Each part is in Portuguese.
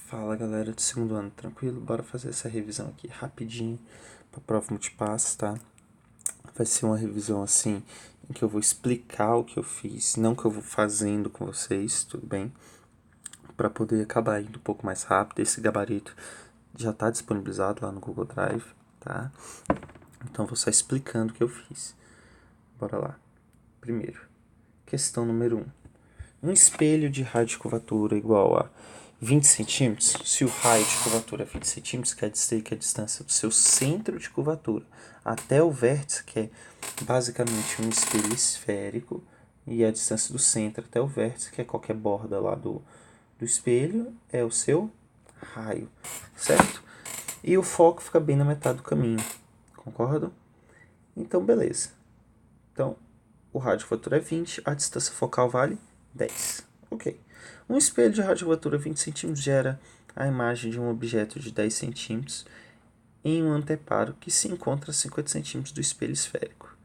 Fala galera do segundo ano, tranquilo? Bora fazer essa revisão aqui rapidinho para prova multipasso, tá? Vai ser uma revisão assim, em que eu vou explicar o que eu fiz, não que eu vou fazendo com vocês, tudo bem? Para poder acabar indo um pouco mais rápido. Esse gabarito já está disponibilizado lá no Google Drive, tá? Então vou só explicando o que eu fiz. Bora lá. Primeiro, questão número 1. Um espelho de raio de curvatura igual a 20 centímetros, se o raio de curvatura é 20 centímetros, quer dizer que a distância do seu centro de curvatura até o vértice, que é basicamente um espelho esférico, e a distância do centro até o vértice, que é qualquer borda lá do espelho, é o seu raio, certo? E o foco fica bem na metade do caminho, concordam? Então, beleza. Então, o raio de curvatura é 20, a distância focal vale 10. Ok. Um espelho de radioatura 20 cm gera a imagem de um objeto de 10 cm em um anteparo que se encontra a 50 cm do espelho esférico.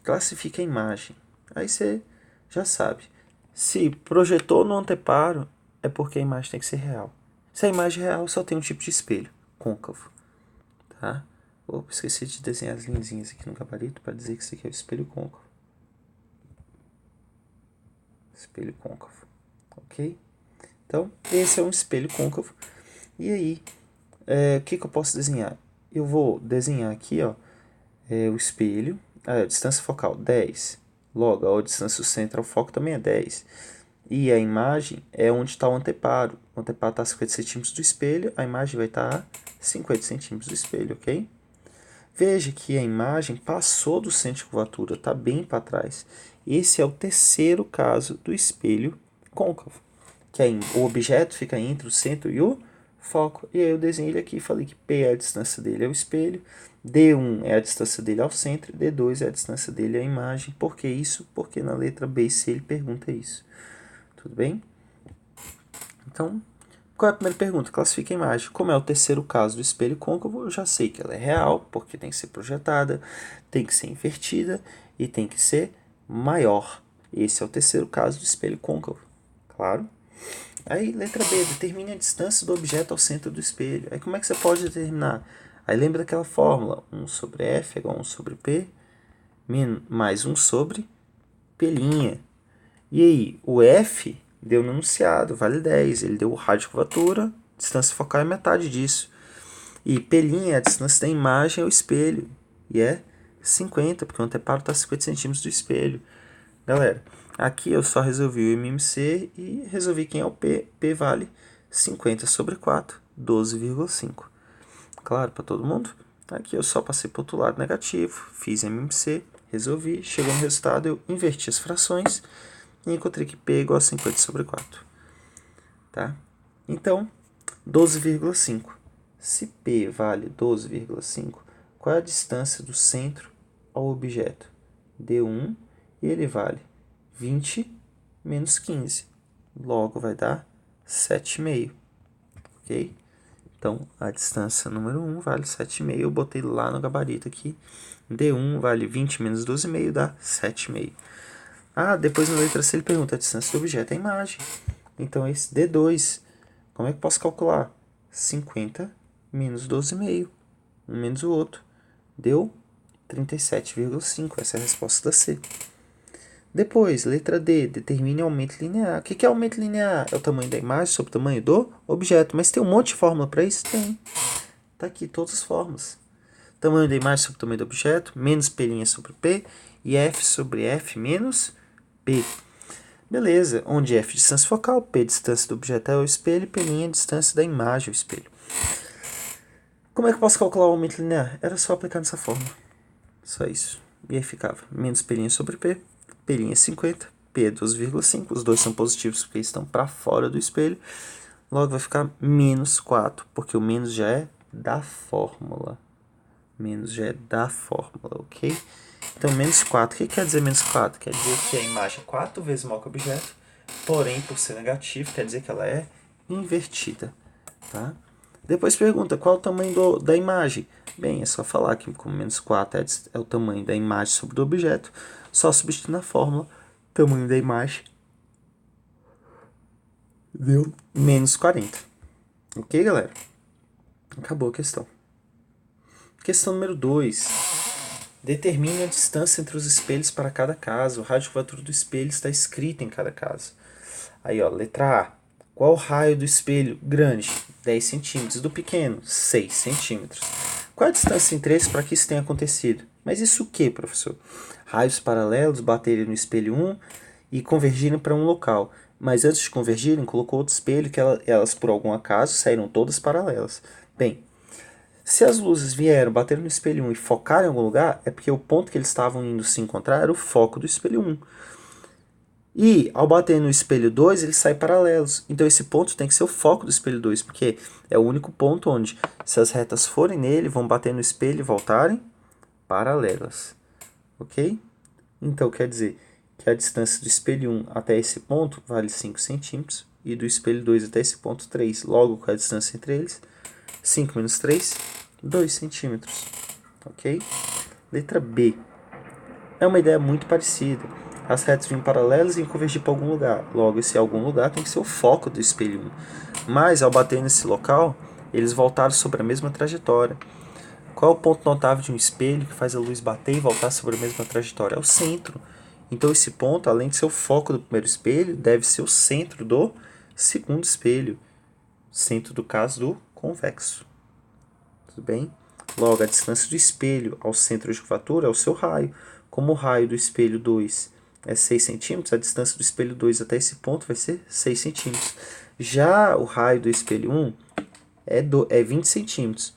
Classifica a imagem. Aí você já sabe. Se projetou no anteparo, é porque a imagem tem que ser real. Se a imagem é real, só tem um tipo de espelho, côncavo. Tá? Opa, esqueci de desenhar as linhazinhas aqui no gabarito para dizer que isso aqui é o espelho côncavo. Espelho côncavo. Ok? Então, esse é um espelho côncavo. E aí, o que eu posso desenhar? Eu vou desenhar aqui, ó, o espelho. A distância focal, 10. Logo, a distância do centro ao foco também é 10. E a imagem é onde está o anteparo. O anteparo está a 50 centímetros do espelho, a imagem vai estar a 50 centímetros do espelho, ok? Veja que a imagem passou do centro de curvatura, está bem para trás. Esse é o terceiro caso do espelho côncavo, que é o objeto fica entre o centro e o foco. E aí eu desenhei ele aqui e falei que P é a distância dele ao espelho, D1 é a distância dele ao centro, D2 é a distância dele à imagem. Por que isso? Porque na letra B e C ele pergunta isso. Tudo bem? Então, qual é a primeira pergunta? Classifica a imagem. Como é o terceiro caso do espelho côncavo, eu já sei que ela é real, porque tem que ser projetada, tem que ser invertida e tem que ser maior. Esse é o terceiro caso do espelho côncavo. Claro? Aí, letra B, determine a distância do objeto ao centro do espelho. Aí, como é que você pode determinar? Aí, lembra daquela fórmula, 1 sobre F é igual a 1 sobre P, mais 1 sobre P'. E aí, o F deu no enunciado, vale 10. Ele deu o raio de curvatura, distância focal é metade disso. E P' é a distância da imagem ao espelho, e é 50, porque o anteparo está a 50 centímetros do espelho. Galera, aqui eu só resolvi o MMC e resolvi quem é o P. P vale 50 sobre 4, 12,5. Claro para todo mundo? Aqui eu só passei para o outro lado negativo, fiz MMC, resolvi, chegou no resultado, eu inverti as frações e encontrei que P é igual a 50 sobre 4. Tá? Então, 12,5. Se P vale 12,5, qual é a distância do centro ao objeto? D1 e ele vale 20 menos 15. Logo vai dar 7,5. Ok? Então, a distância número 1 vale 7,5. Eu botei lá no gabarito aqui. D1 vale 20 menos 12,5, dá 7,5. Ah, depois na letra C ele pergunta a distância do objeto, a imagem. Então, esse D2, como é que eu posso calcular? 50 menos 12,5. Um menos o outro. Deu 37,5. Essa é a resposta da C. Depois, letra D, determine aumento linear. O que é aumento linear? É o tamanho da imagem sobre o tamanho do objeto. Mas tem um monte de fórmula para isso? Tem. Está aqui todas as fórmulas. Tamanho da imagem sobre o tamanho do objeto, menos P' sobre P, e F sobre F menos P. Beleza, onde F distância focal, P distância do objeto ao espelho, P' distância da imagem ao espelho. Como é que eu posso calcular o aumento linear? Era só aplicar nessa fórmula. Só isso. E aí ficava menos P' sobre P, P' é 50, P é 12,5, os dois são positivos porque eles estão para fora do espelho. Logo vai ficar menos 4, porque o menos já é da fórmula. Menos já é da fórmula, ok? Então, menos 4. O que quer dizer menos 4? Quer dizer que a imagem é 4 vezes maior que o objeto, porém, por ser negativo, quer dizer que ela é invertida, tá? Depois pergunta, qual é o tamanho da imagem? Bem, é só falar que como menos 4 é o tamanho da imagem sobre o objeto, só substituir na fórmula, tamanho da imagem deu menos 40. Ok, galera? Acabou a questão. Questão número 2. Determine a distância entre os espelhos para cada caso. O raio de curvatura do espelho está escrito em cada caso. Aí, ó, letra A. Qual o raio do espelho grande? 10 centímetros. Do pequeno? 6 centímetros. Qual a distância entre esses para que isso tenha acontecido? Mas isso o que, professor? Raios paralelos baterem no espelho 1 e convergirem para um local. Mas antes de convergirem, colocou outro espelho que elas, por algum acaso, saíram todas paralelas. Bem, se as luzes vieram, bateram no espelho 1 e focaram em algum lugar, é porque o ponto que eles estavam indo se encontrar era o foco do espelho 1. E ao bater no espelho 2, eles saem paralelos. Então esse ponto tem que ser o foco do espelho 2, porque é o único ponto onde, se as retas forem nele, vão bater no espelho e voltarem paralelas. Ok? Então quer dizer que a distância do espelho 1 até esse ponto vale 5 centímetros e do espelho 2 até esse ponto 3. Logo, qual é a distância entre eles? 5 menos 3, 2 centímetros. Ok? Letra B. É uma ideia muito parecida. As retas vêm paralelas e vêm convergir para algum lugar. Logo, esse algum lugar tem que ser o foco do espelho 1. Mas, ao bater nesse local, eles voltaram sobre a mesma trajetória. Qual é o ponto notável de um espelho que faz a luz bater e voltar sobre a mesma trajetória? É o centro. Então, esse ponto, além de ser o foco do primeiro espelho, deve ser o centro do segundo espelho. Centro do caso do convexo. Tudo bem? Logo, a distância do espelho ao centro de curvatura é o seu raio. Como o raio do espelho 2 é 6 centímetros, a distância do espelho 2 até esse ponto vai ser 6 centímetros. Já o raio do espelho 1 é 20 centímetros.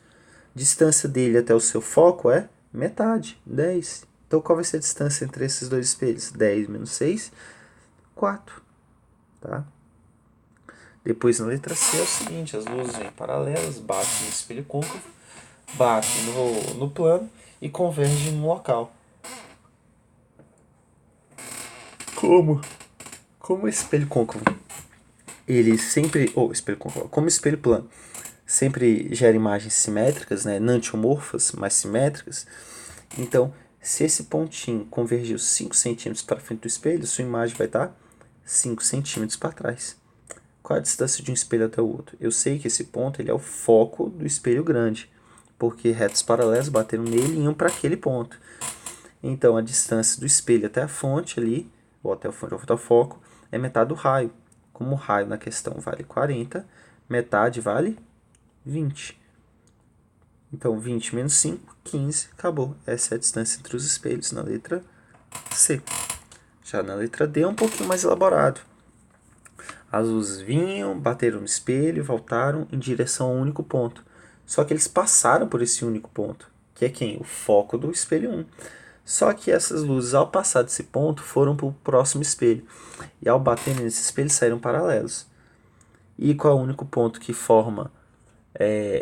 Distância dele até o seu foco é metade, 10. Então, qual vai ser a distância entre esses dois espelhos? 10 menos 6, 4. Tá? Depois, na letra C, é o seguinte: as luzes vêm paralelas, batem no espelho côncavo, batem no plano e convergem no local. Como o espelho côncavo, ele sempre, ou espelho côncavo, como o espelho plano sempre gera imagens simétricas, né, enantiomorfas, mas simétricas, então, se esse pontinho convergiu 5 centímetros para frente do espelho, sua imagem vai estar 5 centímetros para trás. Qual a distância de um espelho até o outro? Eu sei que esse ponto ele é o foco do espelho grande, porque retas paralelas bateram nele e iam para aquele ponto. Então, a distância do espelho até a fonte ali, ou até a fonte ou até o foco, é metade do raio. Como o raio na questão vale 40, metade vale 20. Então, 20 menos 5, 15, acabou. Essa é a distância entre os espelhos na letra C. Já na letra D é um pouquinho mais elaborado. As luzes vinham, bateram no espelho e voltaram em direção ao único ponto. Só que eles passaram por esse único ponto, que é quem? O foco do espelho 1. Só que essas luzes, ao passar desse ponto, foram para o próximo espelho. E ao bater nesse espelho, saíram paralelos. E qual é o único ponto que forma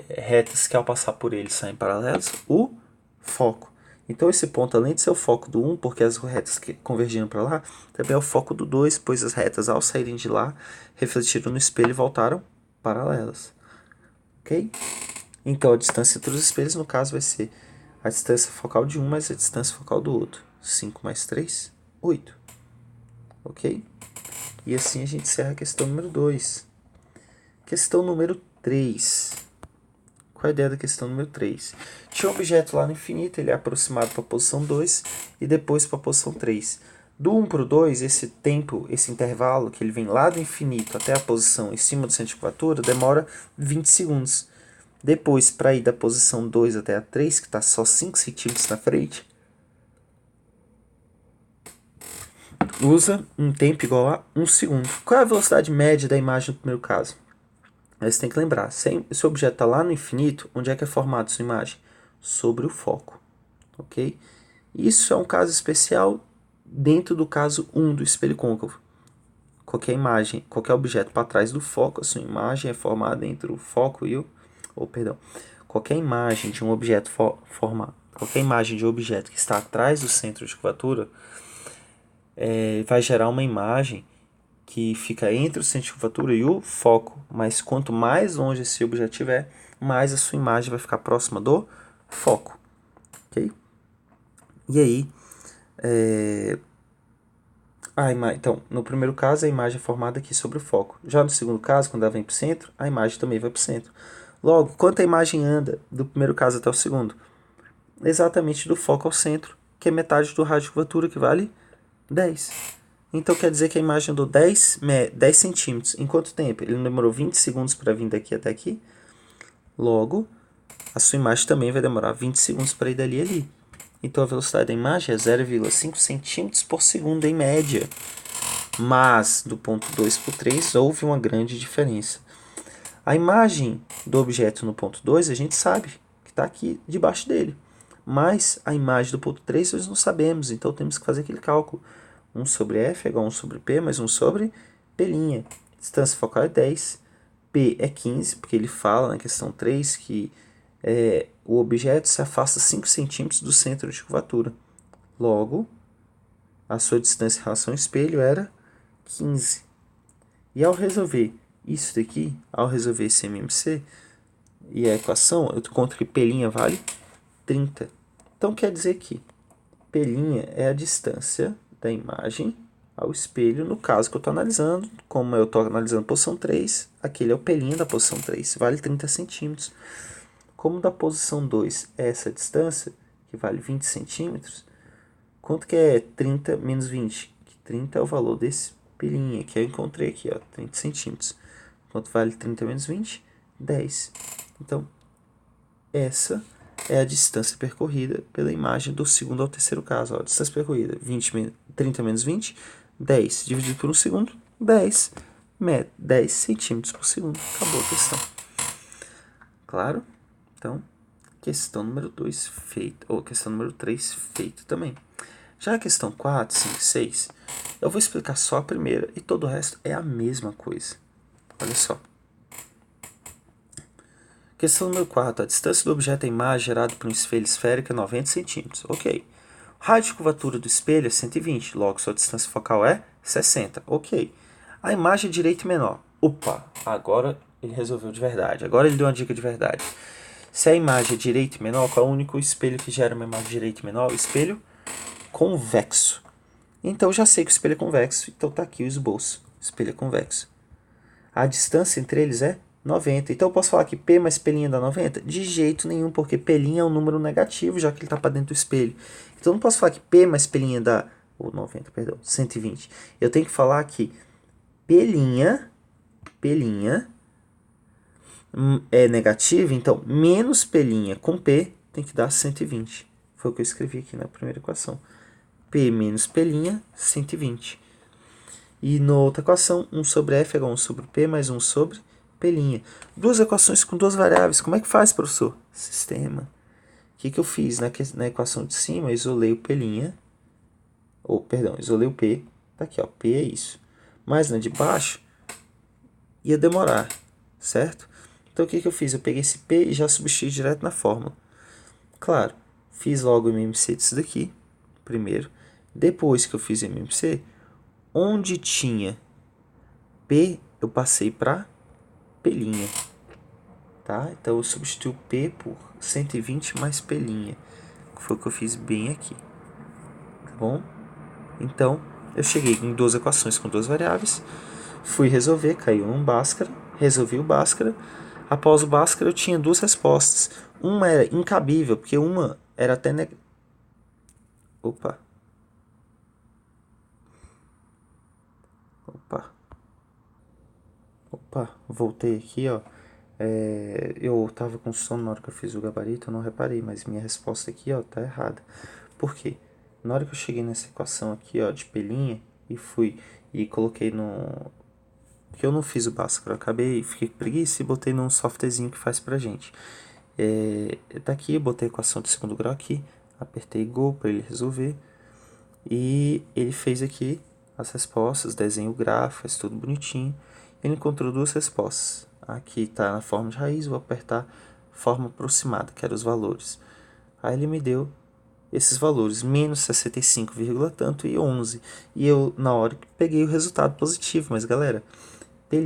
retas que ao passar por ele saem paralelos? O foco. Então esse ponto, além de ser o foco do 1, porque as retas que convergiram para lá, também é o foco do 2, pois as retas, ao saírem de lá, refletiram no espelho e voltaram paralelas. Ok? Então a distância entre os espelhos, no caso, vai ser a distância focal de um mais a distância focal do outro. 5 mais 3, 8. Ok? E assim a gente encerra a questão número 2. Questão número 3. Qual a ideia da questão número 3? Tinha um objeto lá no infinito, ele é aproximado para a posição 2 e depois para a posição 3. Do 1 para o 2, esse tempo, esse intervalo que ele vem lá do infinito até a posição em cima do centro de curvatura, demora 20 segundos. Depois, para ir da posição 2 até a 3, que está só 5 centímetros na frente, usa um tempo igual a 1 segundo. Qual é a velocidade média da imagem no primeiro caso? Aí você tem que lembrar, se o objeto está lá no infinito, onde é que é formada sua imagem? Sobre o foco, ok? Isso é um caso especial dentro do caso 1 do espelho côncavo. Qualquer imagem, qualquer objeto para trás do foco, a sua imagem é formada entre o foco e qualquer imagem de um objeto qualquer imagem de um objeto que está atrás do centro de curvatura vai gerar uma imagem que fica entre o centro de curvatura e o foco, mas quanto mais longe esse objeto estiver, mais a sua imagem vai ficar próxima do foco, ok? E aí, Então, no primeiro caso, a imagem é formada aqui sobre o foco. Já no segundo caso, quando ela vem para o centro, a imagem também vai para o centro. Logo, quanto a imagem anda do primeiro caso até o segundo? Exatamente do foco ao centro, que é metade do raio de curvatura, que vale 10. Então quer dizer que a imagem andou 10 centímetros. Em quanto tempo? Ele demorou 20 segundos para vir daqui até aqui. Logo, a sua imagem também vai demorar 20 segundos para ir dali a ali. Então a velocidade da imagem é 0,5 centímetros por segundo em média. Mas do ponto 2 para o 3 houve uma grande diferença. A imagem do objeto no ponto 2 a gente sabe que está aqui debaixo dele. Mas a imagem do ponto 3 nós não sabemos, então temos que fazer aquele cálculo. 1 sobre F é igual a 1 sobre P mais 1 sobre P'. Distância focal é 10, P é 15, porque ele fala na questão 3 que o objeto se afasta 5 centímetros do centro de curvatura. Logo, a sua distância em relação ao espelho era 15. E ao resolver isso daqui, ao resolver esse MMC e a equação, eu encontro que P' vale 30. Então quer dizer que P' é a distância da imagem ao espelho, no caso que eu estou analisando. Como eu estou analisando a posição 3, aquele é o P' da posição 3, vale 30 centímetros. Como da posição 2 é essa distância, que vale 20 centímetros, quanto que é 30 menos 20? Que 30 é o valor desse P' que eu encontrei aqui, ó, 30 centímetros. Quanto vale 30 menos 20? 10. Então, essa é a distância percorrida pela imagem do segundo ao terceiro caso. Ó, distância percorrida, 30 menos 20, 10. Dividido por 1 segundo, 10. 10 centímetros por segundo. Acabou a questão. Claro? Então, questão número 2 feita. Ou questão número 3 feita também. Já a questão 4, 5, 6, eu vou explicar só a primeira e todo o resto é a mesma coisa. Olha só. Questão número 4. A distância do objeto à imagem gerado por um espelho esférico é 90 centímetros. Ok. O raio de curvatura do espelho é 120, logo sua distância focal é 60. Ok. A imagem é direita e menor. Opa, agora ele resolveu de verdade. Agora ele deu uma dica de verdade. Se a imagem é direita e menor, qual é o único espelho que gera uma imagem direita e menor? O espelho convexo. Então já sei que o espelho é convexo, então está aqui o esboço. O espelho é convexo. A distância entre eles é 90. Então eu posso falar que P mais P' dá 90? De jeito nenhum, porque P' é um número negativo, já que ele está para dentro do espelho. Então eu não posso falar que P mais P' dá... 90, perdão, 120. Eu tenho que falar que P' é negativo, então menos P' com P tem que dar 120. Foi o que eu escrevi aqui na primeira equação. P menos P', 120. E na outra equação, 1 sobre F é igual a 1 sobre P mais 1 sobre P'. Duas equações com duas variáveis. Como é que faz, professor? Sistema. O que eu fiz? Na equação de cima, eu isolei o P'. Isolei o P. Tá aqui, ó. P é isso. Mas na de baixo, ia demorar, certo? Então o que eu fiz? Eu peguei esse P e já substituí direto na fórmula. Claro, fiz logo o MMC disso daqui, primeiro. Depois que eu fiz o MMC, onde tinha P, eu passei para P'. Tá? Então eu substituo P por 120 mais P'. Que foi o que eu fiz bem aqui. Tá bom? Então, eu cheguei em duas equações com duas variáveis. Fui resolver, caiu um Bhaskara. Resolvi o Bhaskara. Após o Bhaskara, eu tinha duas respostas. Uma era incabível, porque uma era até... Opa, voltei aqui, ó. Eu tava com sono na hora que eu fiz o gabarito, eu não reparei, mas minha resposta aqui, ó, tá errada. Por quê? Na hora que eu cheguei nessa equação aqui, ó, de P' e fui e coloquei no... Porque eu não fiz o Bhaskara, eu acabei, fiquei com preguiça e botei num softwarezinho que faz pra gente. Tá aqui, eu botei a equação de segundo grau aqui, apertei Go para ele resolver. E ele fez aqui as respostas, desenha o grafo, faz tudo bonitinho. Ele encontrou duas respostas. Aqui está na forma de raiz, vou apertar forma aproximada, que eram os valores. Aí ele me deu esses valores, menos 65, tanto e 11. E eu, na hora, peguei o resultado positivo. Mas, galera, P'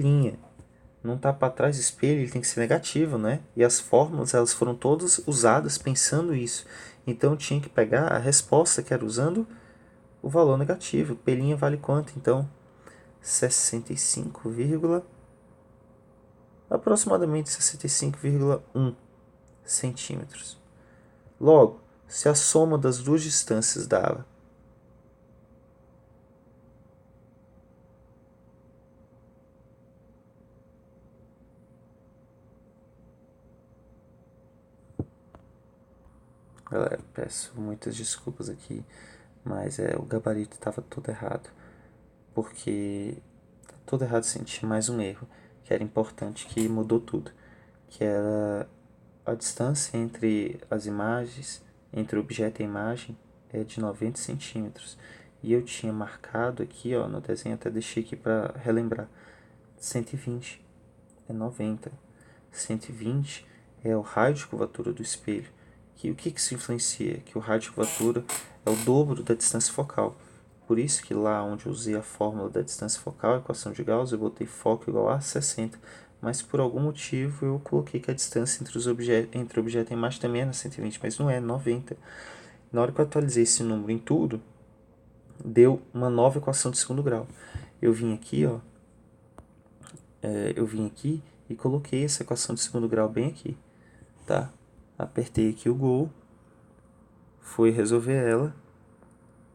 não está para trás do espelho, ele tem que ser negativo, né? E as fórmulas, elas foram todas usadas pensando isso. Então, eu tinha que pegar a resposta que era usando o valor negativo. P' vale quanto, então? 65, aproximadamente 65,1 centímetros. Logo, se a soma das duas distâncias dava Galera, peço muitas desculpas aqui, mas o gabarito estava todo errado, porque todo errado sim, tinha mais um erro, que era importante, que mudou tudo, que era a distância entre as imagens, entre o objeto e a imagem, é de 90 centímetros. E eu tinha marcado aqui, ó, no desenho, até deixei aqui para relembrar, 120 é 90. 120 é o raio de curvatura do espelho. O que isso influencia? Que o raio de curvatura é o dobro da distância focal. Por isso que lá onde eu usei a fórmula da distância focal, a equação de Gauss, eu botei foco igual a 60. Mas por algum motivo eu coloquei que a distância entre o objeto e a imagem também era 120, mas não é, 90. Na hora que eu atualizei esse número em tudo, deu uma nova equação de segundo grau. Eu vim aqui, ó, e coloquei essa equação de segundo grau bem aqui, tá? Apertei aqui o Go, fui resolver ela,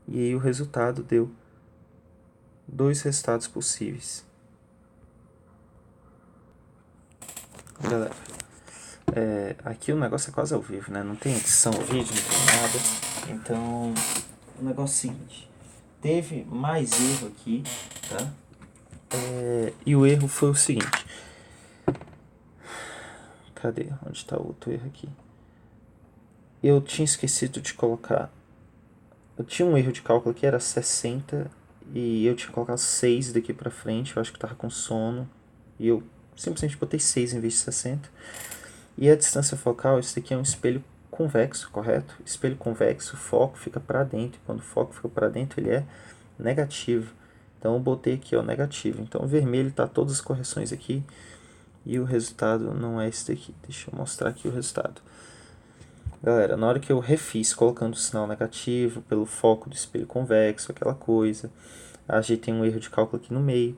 e aí o resultado deu dois resultados possíveis. Galera, aqui o negócio é quase ao vivo, né? Não tem edição, vídeo, não tem nada. Então, o negócio é o seguinte, teve mais erro aqui, tá? E o erro foi o seguinte. Cadê? Onde está o outro erro aqui? Eu tinha esquecido de colocar... Eu tinha um erro de cálculo aqui, era 60, e eu tinha colocado 6 daqui pra frente, eu acho que tava com sono, e eu simplesmente botei 6 em vez de 60. E a distância focal, esse daqui é um espelho convexo, correto? Espelho convexo, o foco fica para dentro, e quando o foco fica para dentro ele é negativo. Então eu botei aqui, ó, negativo. Então o vermelho tá todas as correções aqui, e o resultado não é esse daqui. Deixa eu mostrar aqui o resultado. Galera, na hora que eu refiz colocando o sinal negativo pelo foco do espelho convexo, aquela coisa, ajeitei um erro de cálculo aqui no meio.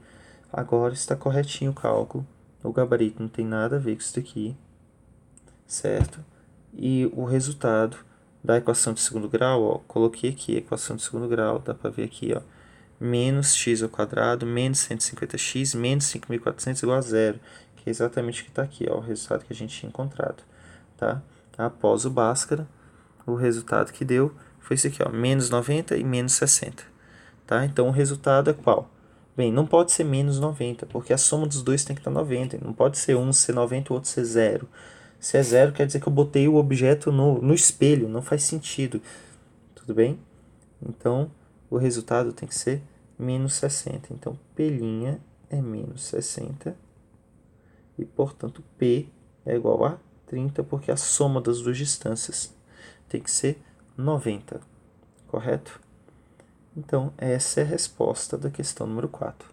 Agora está corretinho o cálculo. O gabarito não tem nada a ver com isso daqui, certo? E o resultado da equação de segundo grau, ó, coloquei aqui a equação de segundo grau, dá para ver aqui, ó, menos x ao quadrado, menos 150x, menos 5.400 igual a zero, que é exatamente o que está aqui, ó, o resultado que a gente tinha encontrado, tá? Após o Bhaskara, o resultado que deu foi esse aqui, ó, menos 90 e menos 60, tá? Então o resultado é qual? Bem, não pode ser menos 90, porque a soma dos dois tem que estar 90, não pode ser um ser 90 e o outro ser zero. Se é zero, quer dizer que eu botei o objeto no espelho, não faz sentido, tudo bem? Então, o resultado tem que ser menos 60. Então, P' é menos 60 e, portanto, P é igual a 30, porque a soma das duas distâncias tem que ser 90, correto? Então, essa é a resposta da questão número 4.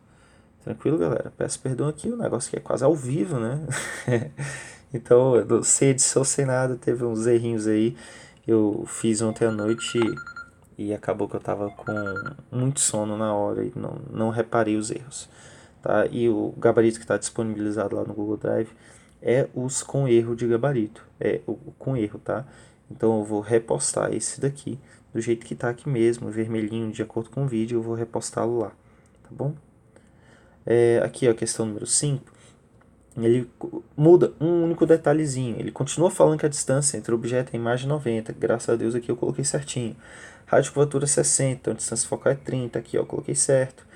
Tranquilo, galera? Peço perdão aqui, o negócio que é quase ao vivo, né? Então, eu sem edição, sem nada, teve uns errinhos aí. Eu fiz ontem à noite e acabou que eu tava com muito sono na hora e não reparei os erros, tá? E o gabarito que está disponibilizado lá no Google Drive é os com erro de gabarito, é o com erro, tá? Então eu vou repostar esse daqui do jeito que tá aqui mesmo, vermelhinho, de acordo com o vídeo, eu vou repostá-lo lá, tá bom? Aqui, ó, a questão número 5, ele muda um único detalhezinho. Ele continua falando que a distância entre o objeto e a imagem é 90. Graças a Deus aqui eu coloquei certinho. Raio de curvatura é 60, então a distância focal é 30. Aqui ó, eu coloquei certo.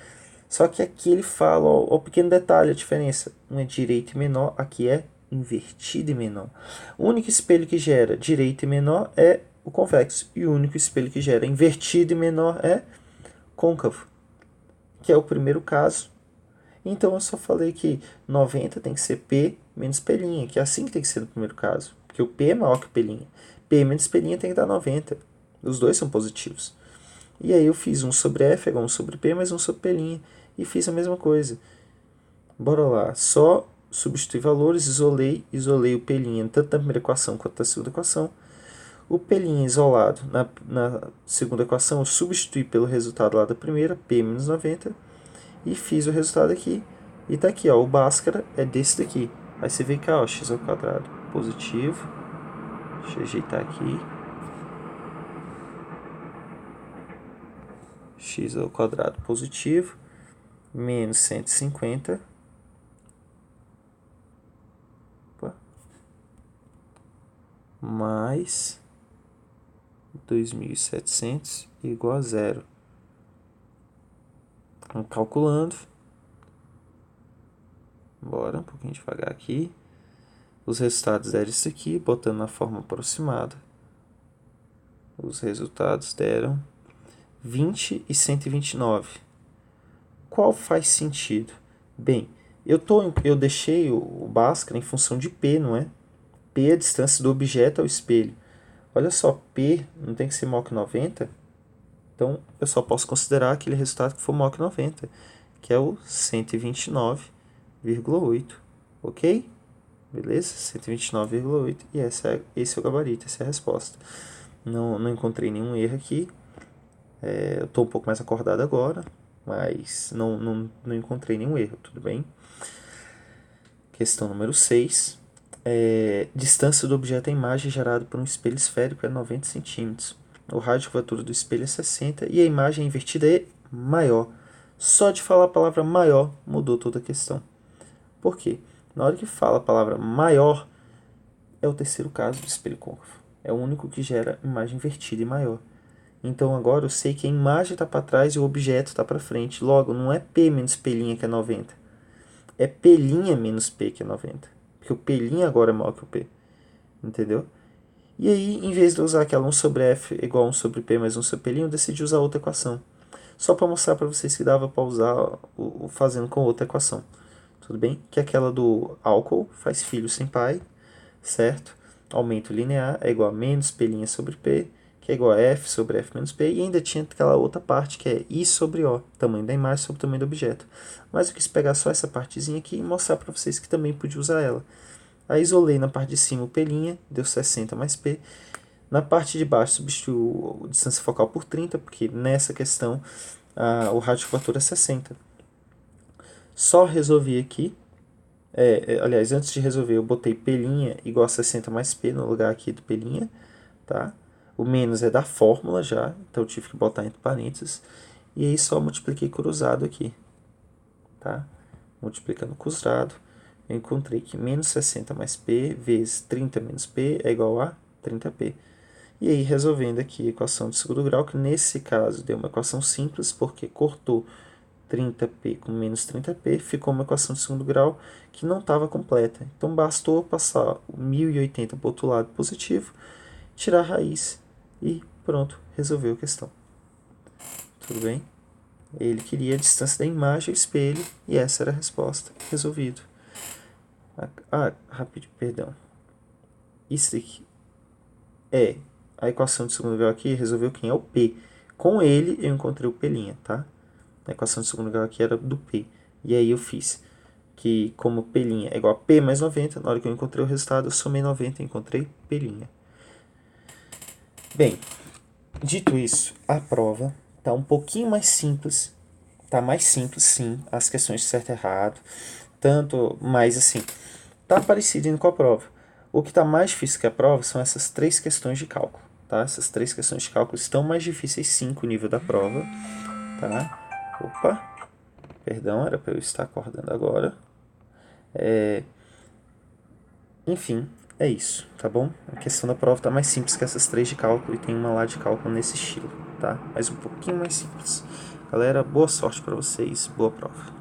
Só que aqui ele fala, ó, o pequeno detalhe, a diferença. Um é direito e menor, aqui é invertido e menor. O único espelho que gera direito e menor é o convexo. E o único espelho que gera invertido e menor é côncavo, que é o primeiro caso. Então eu só falei que 90 tem que ser P menos P', que é assim que tem que ser no primeiro caso. Porque o P é maior que o P'. P menos P' tem que dar 90. Os dois são positivos. E aí eu fiz um sobre F igual um sobre P mais um sobre P'. E fiz a mesma coisa. Bora lá. Só substituir valores, isolei o P' tanto na primeira equação quanto na segunda equação. O P' isolado na segunda equação eu substituí pelo resultado lá da primeira, P menos 90, e fiz o resultado aqui. E tá aqui, ó, o Bhaskara é desse daqui. Aí você vê que, ó, x ao quadrado positivo. Deixa eu ajeitar aqui. X ao quadrado positivo, menos 150. Opa, mais 2.700 igual a zero. Vamos calculando. Bora, um pouquinho devagar aqui. Os resultados deram isso aqui, botando na forma aproximada. Os resultados deram 20 e 129. Qual faz sentido? Bem, eu deixei o Bhaskara em função de P, não é? P é a distância do objeto ao espelho. Olha só, P não tem que ser maior que 90. Então, eu só posso considerar aquele resultado que for maior que 90, que é o 129,8. Ok? Beleza? 129,8. E esse é o gabarito, essa é a resposta. Não encontrei nenhum erro aqui. Eu estou um pouco mais acordado agora, mas não encontrei nenhum erro, tudo bem? Questão número 6. Distância do objeto à imagem gerado por um espelho esférico é 90 centímetros. O raio de curvatura do espelho é 60 e a imagem invertida é maior. Só de falar a palavra maior mudou toda a questão. Por quê? Na hora que fala a palavra maior, é o terceiro caso do espelho côncavo. É o único que gera imagem invertida e maior. Então agora eu sei que a imagem está para trás e o objeto está para frente. Logo, não é P menos P' que é 90. É P' menos P que é 90. Porque o P' agora é maior que o P. Entendeu? E aí, em vez de eu usar aquela 1 sobre F igual a 1 sobre P mais 1 sobre P', eu decidi usar outra equação. Só para mostrar para vocês que dava para usar fazendo com outra equação. Tudo bem? Que é aquela do álcool faz filho sem pai, certo? Aumento linear é igual a menos P' sobre P, que é igual a F sobre F menos P, e ainda tinha aquela outra parte que é I sobre O, tamanho da imagem sobre o tamanho do objeto. Mas eu quis pegar só essa partezinha aqui e mostrar para vocês que também podia usar ela. Aí isolei na parte de cima o P', deu 60 mais P. Na parte de baixo substituo a distância focal por 30, porque nessa questão o raio de curvatura é 60. Só resolvi aqui. Aliás, antes de resolver, eu botei P' igual a 60 mais P no lugar aqui do P', tá? O menos é da fórmula já, então eu tive que botar entre parênteses. E aí só multipliquei cruzado aqui, tá? Multiplicando cruzado, eu encontrei que menos 60 mais P vezes 30 menos P é igual a 30P. E aí resolvendo aqui a equação de segundo grau, que nesse caso deu uma equação simples, porque cortou 30P com menos 30P, ficou uma equação de segundo grau que não estava completa. Então bastou passar o 1080 para o outro lado positivo, tirar a raiz e pronto, resolveu a questão. Tudo bem? Ele queria a distância da imagem ao espelho e essa era a resposta. Resolvido. Rápido, perdão. Isso aqui é a equação de segundo grau aqui, resolveu quem é o P. Com ele eu encontrei o P', tá? A equação de segundo grau aqui era do P. E aí eu fiz que como P' é igual a P mais 90, na hora que eu encontrei o resultado, eu somei 90 e encontrei P'. Bem, dito isso, a prova está um pouquinho mais simples. Está mais simples, sim, as questões de certo e errado. Tanto, mas assim, está parecido com a prova. O que está mais difícil que a prova são essas 3 questões de cálculo. Tá? Essas 3 questões de cálculo estão mais difíceis, sim, com o nível da prova. Tá? Opa, perdão, era para eu estar acordando agora. Enfim, é isso, tá bom? A questão da prova tá mais simples que essas 3 de cálculo e tem uma lá de cálculo nesse estilo, tá? Mas um pouquinho mais simples. Galera, boa sorte para vocês, boa prova.